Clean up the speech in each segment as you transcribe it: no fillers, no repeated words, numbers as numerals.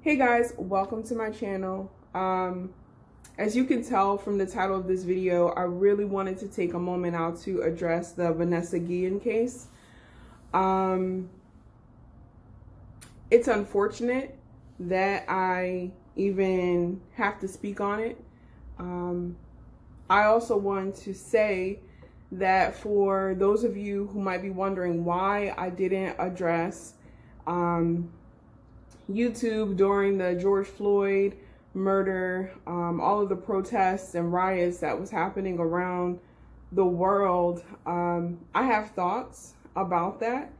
Hey guys, welcome to my channel. As you can tell from the title of this video, I really wanted to take a moment out to address the Vanessa Guillen case. It's unfortunate that I even have to speak on it. I also want to say that for those of you who might be wondering why I didn't address YouTube during the George Floyd murder, all of the protests and riots that was happening around the world, I have thoughts about that.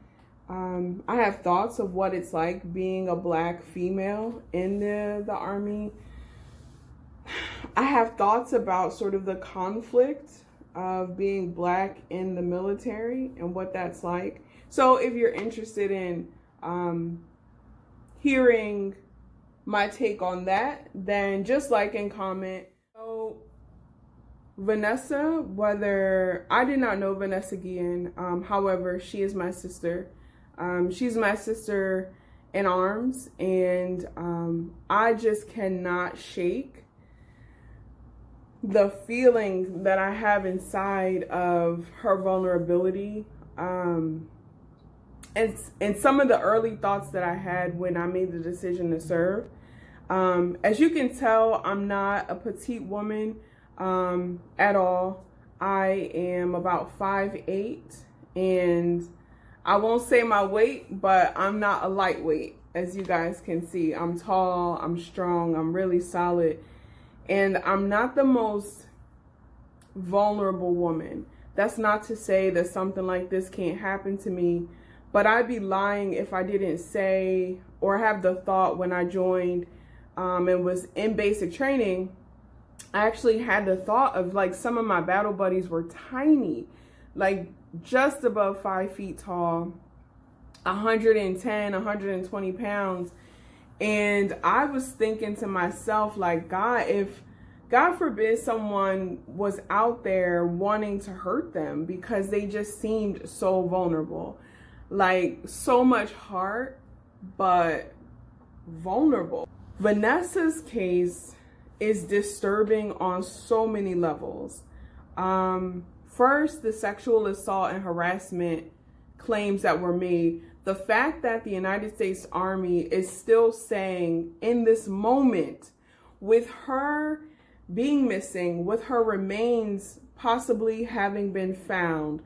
I have thoughts of what it's like being a Black female in the Army. I have thoughts about sort of the conflict of being Black in the military and what that's like. So if you're interested in hearing my take on that, then just like and comment. So Vanessa, whether I did not know Vanessa Guillen, however, she is my sister. She's my sister in arms, and I just cannot shake the feeling that I have inside of her vulnerability. And some of the early thoughts that I had when I made the decision to serve. As you can tell, I'm not a petite woman at all. I am about 5'8", and I won't say my weight, but I'm not a lightweight. As you guys can see, I'm tall, I'm strong, I'm really solid, and I'm not the most vulnerable woman. That's not to say that something like this can't happen to me, but I'd be lying if I didn't say or have the thought when I joined and was in basic training. I actually had the thought of, like, some of my battle buddies were tiny, like just above 5 feet tall, 110, 120 pounds. And I was thinking to myself, like, God, if God forbid someone was out there wanting to hurt them because they just seemed so vulnerable. Like, so much heart, but vulnerable. Vanessa's case is disturbing on so many levels. First, the sexual assault and harassment claims that were made. The fact that the United States Army is still saying in this moment, with her being missing, with her remains possibly having been found,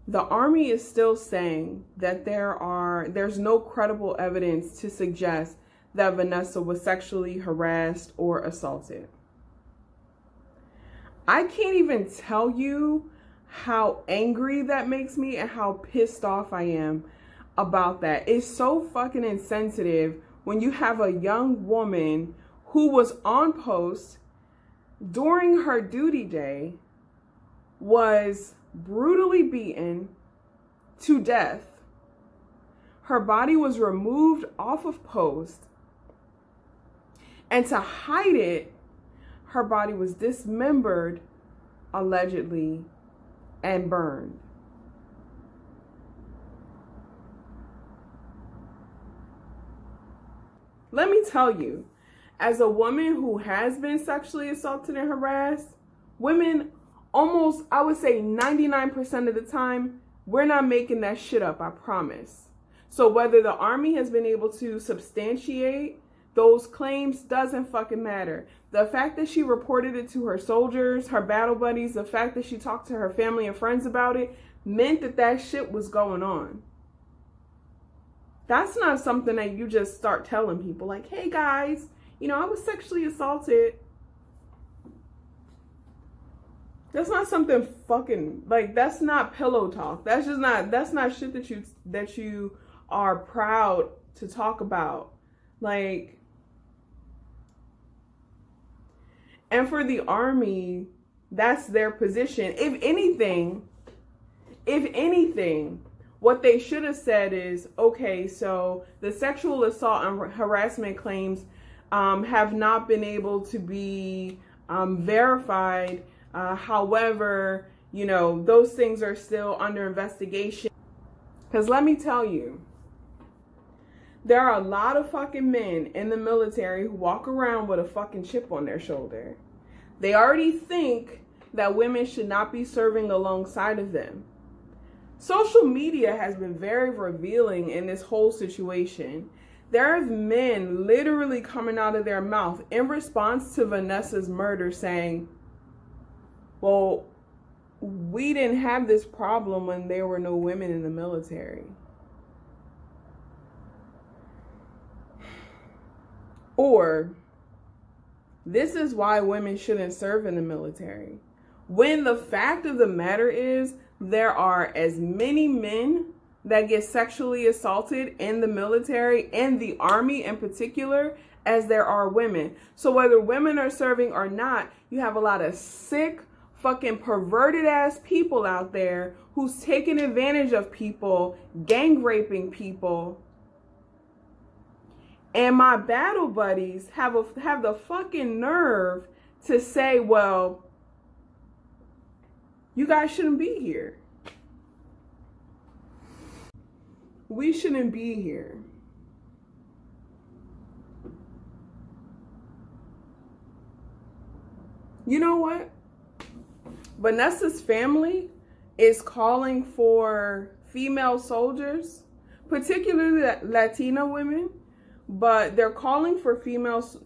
the Army is still saying that there's no credible evidence to suggest that Vanessa was sexually harassed or assaulted. I can't even tell you how angry that makes me and how pissed off I am about that. It's so fucking insensitive when you have a young woman who was on post during her duty day, was brutally beaten to death. Her body was removed off of post, and to hide it, her body was dismembered, allegedly, and burned. Let me tell you, as a woman who has been sexually assaulted and harassed, women almost, I would say 99% of the time, we're not making that shit up, I promise. So whether the Army has been able to substantiate those claims doesn't fucking matter. The fact that she reported it to her soldiers, her battle buddies, the fact that she talked to her family and friends about it, meant that that shit was going on. That's not something that you just start telling people, like, hey guys, you know, I was sexually assaulted. That's not something fucking, like, that's not pillow talk. That's not shit that you are proud to talk about. Like, and for the Army, that's their position. If anything, what they should have said is, okay, so the sexual assault and harassment claims have not been able to be verified. However, you know, those things are still under investigation. Because let me tell you, There are a lot of fucking men in the military who walk around with a fucking chip on their shoulder. They already think that women should not be serving alongside of them. Social media has been very revealing in this whole situation. There are men literally coming out of their mouth in response to Vanessa's murder saying, well, we didn't have this problem when there were no women in the military. Or, this is why women shouldn't serve in the military. When the fact of the matter is, there are as many men that get sexually assaulted in the military, and the army in particular, as there are women. So whether women are serving or not, you have a lot of sick, fucking perverted ass people out there who's taking advantage of people, gang raping people. And my battle buddies have the fucking nerve to say, well, you guys shouldn't be here. We shouldn't be here. You know what? Vanessa's family is calling for female soldiers, particularly Latina women, but they're calling for females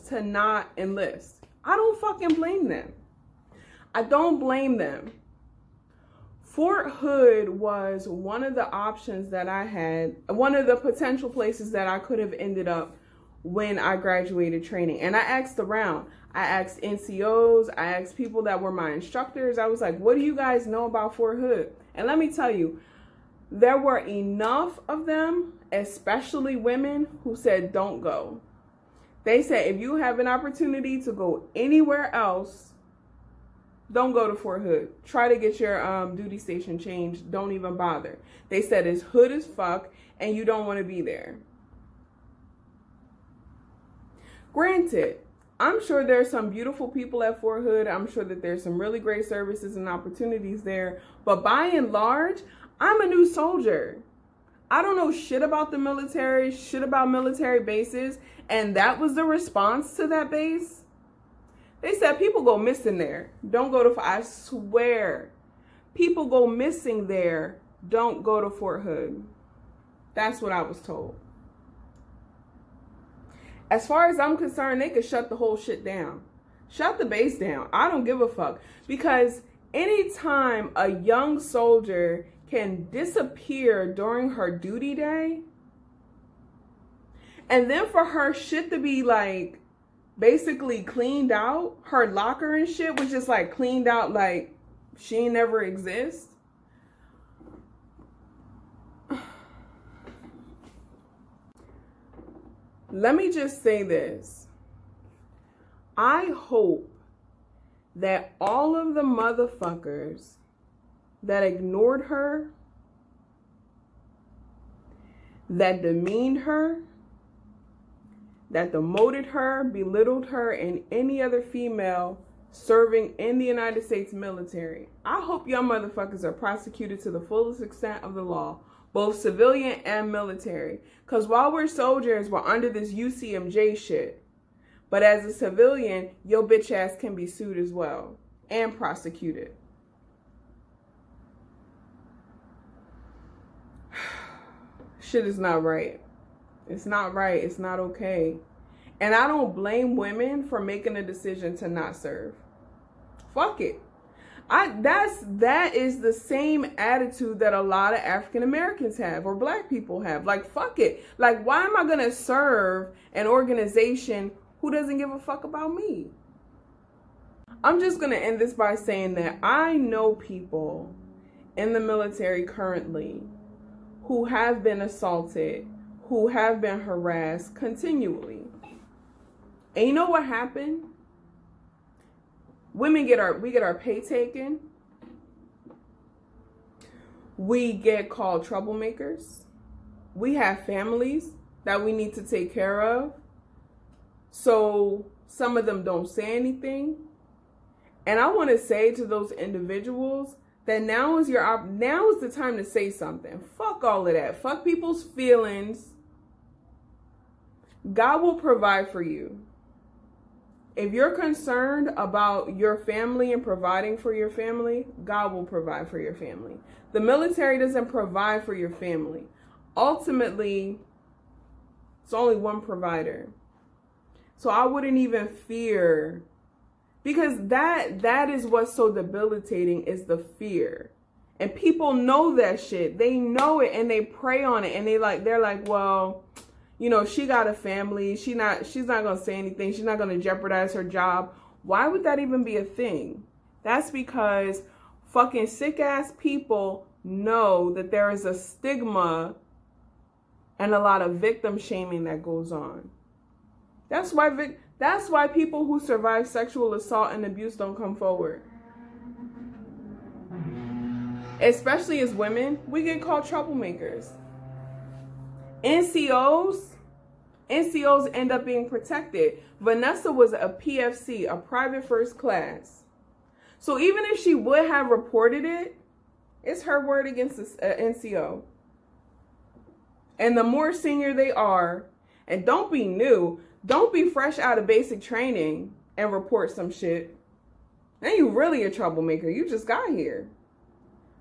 to not enlist. I don't fucking blame them. I don't blame them. Fort Hood was one of the options that I had, one of the potential places that I could have ended up when I graduated training. And I asked around. I asked NCOs, I asked people that were my instructors. I was like, what do you guys know about Fort Hood? And let me tell you, there were enough of them, especially women, who said, don't go. They said, if you have an opportunity to go anywhere else, don't go to Fort Hood. Try to get your duty station changed. Don't even bother. They said it's hood as fuck and you don't want to be there. Granted, I'm sure there's some beautiful people at Fort Hood. I'm sure that there's some really great services and opportunities there. But by and large, I'm a new soldier. I don't know shit about the military, shit about military bases. And that was the response to that base. They said people go missing there. Don't go to, I swear, people go missing there. Don't go to Fort Hood. That's what I was told. As far as I'm concerned, they could shut the whole shit down. Shut the base down. I don't give a fuck. Because anytime a young soldier can disappear during her duty day, and then for her shit to be like basically cleaned out, her locker and shit was just like cleaned out like she never exists. Let me just say this. I hope that all of the motherfuckers that ignored her, that demeaned her, that demoted her, belittled her, and any other female serving in the United States military, I hope y'all motherfuckers are prosecuted to the fullest extent of the law, both civilian and military. Because while we're soldiers, we're under this UCMJ shit. But as a civilian, your bitch ass can be sued as well and prosecuted. Shit is not right. It's not right. It's not okay. And I don't blame women for making a decision to not serve. Fuck it. That is the same attitude that a lot of African Americans have or black people have. Like, fuck it. Like, why am I going to serve an organization who doesn't give a fuck about me? I'm just going to end this by saying that I know people in the military currently who have been assaulted, who have been harassed continually. And you know what happened? We get our pay taken. We get called troublemakers. We have families that we need to take care of. So some of them don't say anything. And I want to say to those individuals that now is the time to say something. Fuck all of that. Fuck people's feelings. God will provide for you. If you're concerned about your family and providing for your family, God will provide for your family. The military doesn't provide for your family. Ultimately, it's only one provider. So I wouldn't even fear, because that is what's so debilitating, is the fear. And people know that shit. They know it and they prey on it, and they're like, well, you know, she got a family. She's not going to say anything. She's not going to jeopardize her job. Why would that even be a thing? That's because fucking sick ass people know that there is a stigma and a lot of victim shaming that goes on. That's why people who survive sexual assault and abuse don't come forward. Especially as women, we get called troublemakers. NCOs end up being protected. Vanessa was a PFC, a private first class. So even if she would have reported it, it's her word against the NCO. And the more senior they are, and don't be new, don't be fresh out of basic training and report some shit. Then you really a troublemaker. You just got here.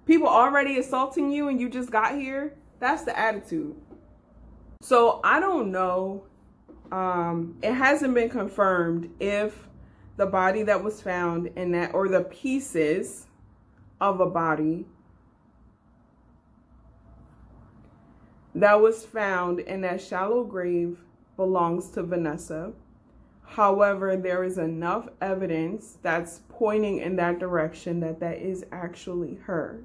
People already assaulting you and you just got here. That's the attitude. So I don't know. It hasn't been confirmed if the body that was found in that, or the pieces of a body that was found in that shallow grave belongs to Vanessa. However, there is enough evidence that's pointing in that direction that that is actually her.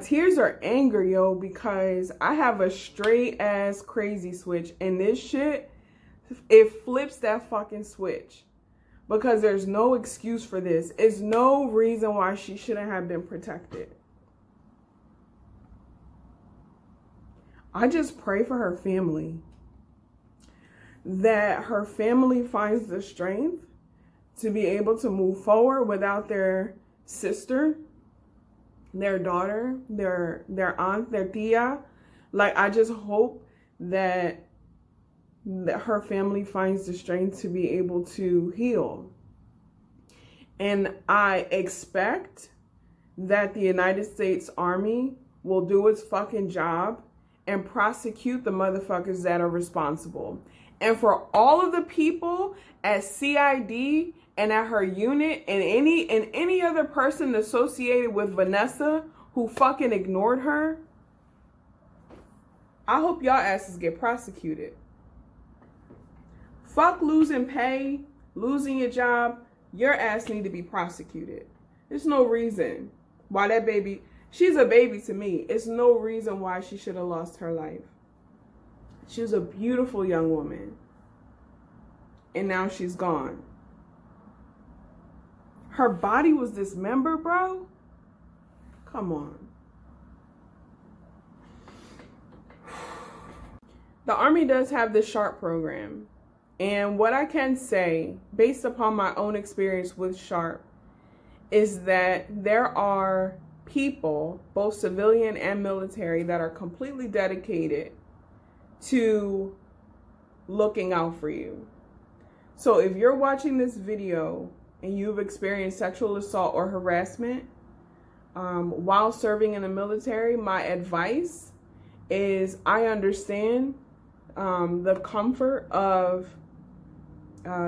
Tears are anger, yo, because I have a straight ass crazy switch, and this shit, it flips that fucking switch, because there's no excuse for this. It's no reason why she shouldn't have been protected. I just pray for her family, that her family finds the strength to be able to move forward without their sister, their daughter, their aunt, their tia. Like, I just hope that her family finds the strength to be able to heal. And I expect that the United States Army will do its fucking job and prosecute the motherfuckers that are responsible. And for all of the people at CID and at her unit and any other person associated with Vanessa who fucking ignored her, I hope y'all asses get prosecuted. Fuck losing pay, losing your job. Your ass need to be prosecuted. There's no reason why that baby, she's a baby to me. It's no reason why she should have lost her life. She was a beautiful young woman. And now she's gone. Her body was dismembered, bro. Come on. The Army does have the SHARP program. And what I can say, based upon my own experience with SHARP, is that there are people, both civilian and military, that are completely dedicated to looking out for you. So if you're watching this video and you've experienced sexual assault or harassment while serving in the military, my advice is, I understand the comfort of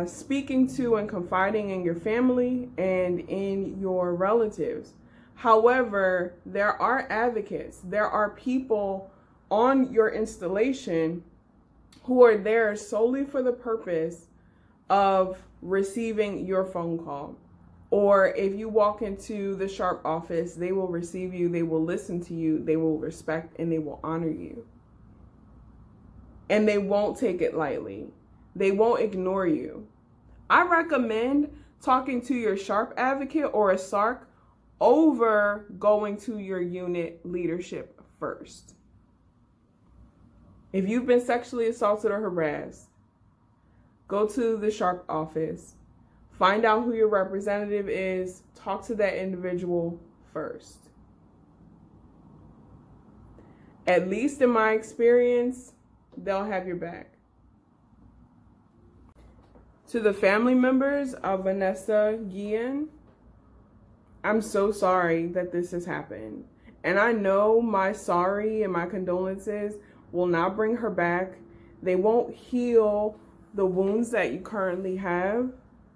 speaking to and confiding in your family and in your relatives. However, there are advocates. There are people on your installation who are there solely for the purpose of receiving your phone call. Or if you walk into the SHARP office, they will receive you, they will listen to you, they will respect and they will honor you. And they won't take it lightly. They won't ignore you. I recommend talking to your SHARP advocate or a SARC over going to your unit leadership first. If you've been sexually assaulted or harassed, go to the SHARP office. Find out who your representative is. Talk to that individual first. At least in my experience, they'll have your back. To the family members of Vanessa Guillen, I'm so sorry that this has happened. And I know my sorry and my condolences will not bring her back. They won't heal the wounds that you currently have.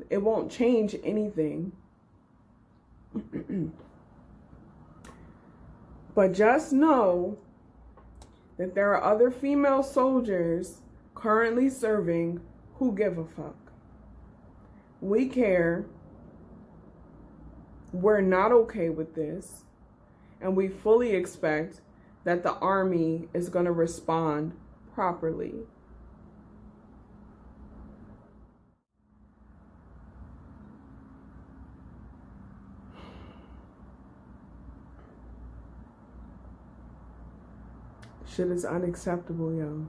It won't change anything. But just know that there are other female soldiers currently serving who give a fuck. We care. We're not okay with this. And we fully expect that the Army is going to respond properly. Shit is unacceptable, yo.